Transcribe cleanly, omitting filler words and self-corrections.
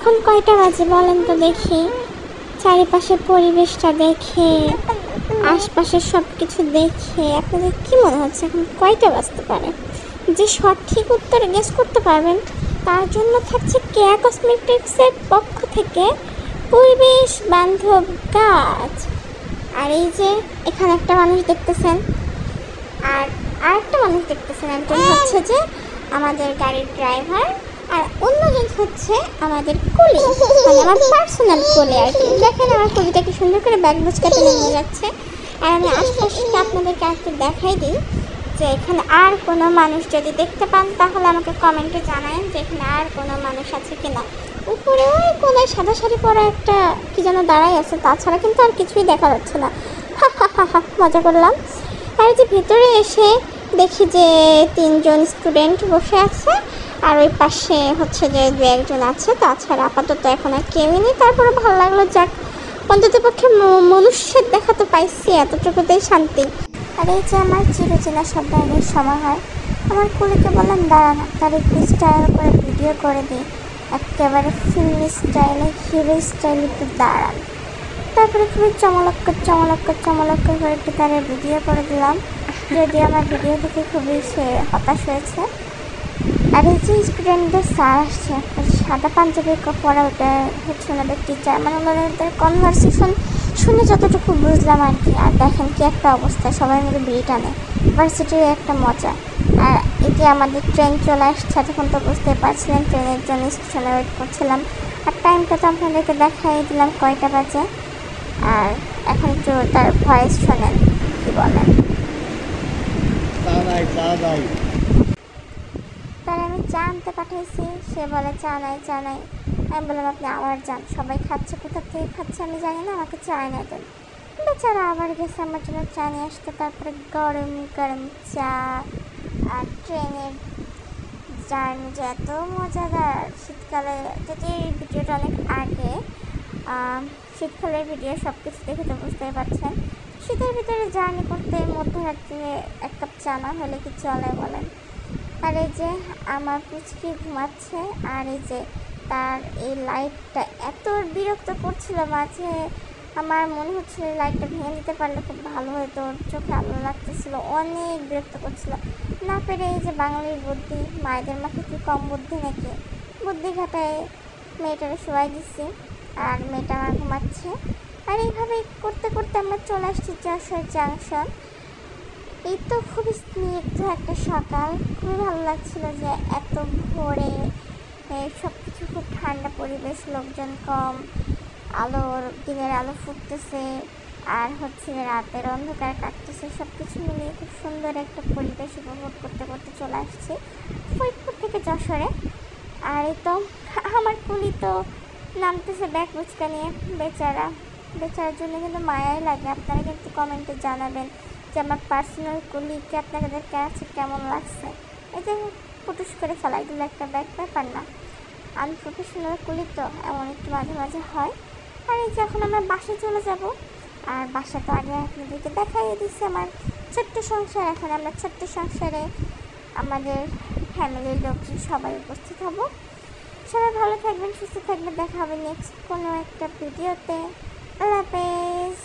এখন কয়টা বাজে বলেন তো দেখি? চারিপাশে পরিবেশটা দেখে, আশপাশের সব কিছু দেখে আপনাদের কি মনে হচ্ছে এখন কয়টা বাজতে পারে? যে সঠিক উত্তর গেস করতে পারবেন তার জন্য থাকছে কেয়া কসমেটিক্সের পক্ষ থেকে পরিবেশ বান্ধব গাছ। আর এই যে এখানে একটা মানুষ দেখতেছেন, আর আরেকটা মানুষ দেখতেছেন, একজন হচ্ছে যে আমাদের গাড়ির ড্রাইভার, আর অন্যজন হচ্ছে আমাদের কুলি, মানে আমার পার্সোনাল কুলি আর কি। দেখেন আমার কুলিটা কি সুন্দর করে ব্যাগ বুঝকাতে নিয়ে যাচ্ছে। আর আমি আশপাশটা আপনাদেরকে একটু দেখাই দিই যে এখানে আর কোনো মানুষ যদি দেখতে পান তাহলে আমাকে কমেন্টে জানান যে এখানে আর কোনো মানুষ আছে কিনা। উপরে ওই কোনায় সাদা শাড়ি পরা একটা কি যেন দাঁড়াই আছে, তাছাড়া কিন্তু আর কিছুই দেখা যাচ্ছে না। হা হা হা হা, মজা করলাম। আর যে ভিতরে এসে দেখি যে 3জন স্টুডেন্ট বসে আছে, আর ওই পাশে হচ্ছে যে 2-1জন আছে, তাছাড়া আপাতত এখন আর কেউই নেই। তারপরে ভালো লাগলো, যাক অন্তত পক্ষে মনুষ্যের দেখা তো পাইছি, এতটুকুতেই শান্তি। আর এই যে আমার চিরচেনা সব ব্যাগের সমাহার, আমার কুলিকে বললাম দাঁড়ানো, তার একটু স্টাইল করে ভিডিও করে দিই, একেবারে ফিল্মি স্টাইলে, হিরো স্টাইলে একটু দাঁড়ান। তারপরে খুবই চমলক্কর করে একটু তার ভিডিও করে দিলাম, যদি আমার ভিডিও দেখে খুবই সে হতাশ হয়েছে। আর এই যে স্টুডেন্টদের স্যার আসছে, সাদা পাঞ্জাবি পরা, ওটা হচ্ছে ওনাদের টিচার, মানে ওনাদের কনভারসেশন শুনে যতটুকু বুঝলাম আর কি। আর দেখেন কি একটা অবস্থা, সবাই মিলে বিড়ি টানে, ভার্সিটির একটা মজা। আর এই যে আমাদের ট্রেন চলে আসছে, তখন তো বুঝতে পারছিলেন ট্রেনের জন্য স্টেশনে ওয়েট করছিলাম। আর টাইমটা তো আপনাদেরকে দেখাই দিলাম কয়টা বাজে। আর এখন একটু তার ভয়েস শোনেন কি বলেন। তার আমি চা আনতে পাঠাইছি, সে বলে চা নাই। আমি বললাম আপনি আবার যান, সবাই খাচ্ছে, কোথা থেকে খাচ্ছে আমি জানি না, আমাকে চা এনে দেন। বেচারা আবার গেছে আমার জন্য চা নিয়ে আসতে। তারপরে গরম গরম চা। আর ট্রেনের জার্নি যে এত মজাদার, শীতকালে, যদি এই ভিডিওটা অনেক আগে, শীতকালের ভিডিও সব কিছু দেখে তো বুঝতেই পারছেন। শীতের ভিতরে জার্নি করতে মধ্যরাত্রে 1 কাপ চা না হলে কি চলে বলেন। আর এই যে আমার পুচকি ঘুমাচ্ছে, আর এই যে তার এই লাইটটা এত বিরক্ত করছিল মাঝে, আমার মনে হচ্ছিল লাইটটা ভেঙে দিতে পারলে খুব ভালো হতো, চোখে আলো লাগতেছিল, অনেক বিরক্ত করছিল। না পেরে এই যে বাঙালির বুদ্ধি, মায়েদের মাকে কি কম বুদ্ধি নাকি, বুদ্ধি খাটায় মেয়েটারে শোয়াই দিচ্ছি, আর মেয়েটা আমার ঘুমাচ্ছে। আর এইভাবে করতে করতে আমরা চলে আসছি যশোর জাংশন। এই তো খুবই স্নিগ্ধ একটা সকাল, খুবই ভালো লাগছিল যে এত ভোরে সব কিছু খুব ঠান্ডা পরিবেশ, লোকজন কম, দিনের আলো ফুটতেছে, আর হচ্ছে রাতের অন্ধকার কাটতেছে, সব কিছু মিলিয়ে খুব সুন্দর একটা পরিবেশ উপভোগ করতে করতে চলে আসছি ফরিদপুর থেকে যশোরে। আর এই তো আমার কুলি তো নামতেছে ব্যাগ বুচকা নিয়ে, বেচারার জন্য কিন্তু মায়াই লাগে। আপনারা কিন্তু কমেন্টে জানাবেন যে আমার পার্সোনাল কুলিকে আপনাদের কাছে কেমন লাগছে। এই যে ফুটুস করে ফেলাই দিল একটা ব্যাগ, ব্যাপার না, আনপ্রফেশনাল কুলি তো এমন একটু মাঝে মাঝে হয়। আর এই যে এখন আমরা বাসায় চলে যাব, আর বাসা তো আগে আপনাদেরকে দেখাই দিচ্ছে আমার ছোট্ট সংসার। এখন আমরা ছোট্ট সংসারে আমাদের ফ্যামিলির লোকজন সবাই উপস্থিত হব। সবাই ভালো থাকবেন, সুস্থ থাকবেন, দেখা হবে নেক্সট কোনো একটা ভিডিওতে। আল্লাহ হাফেজ।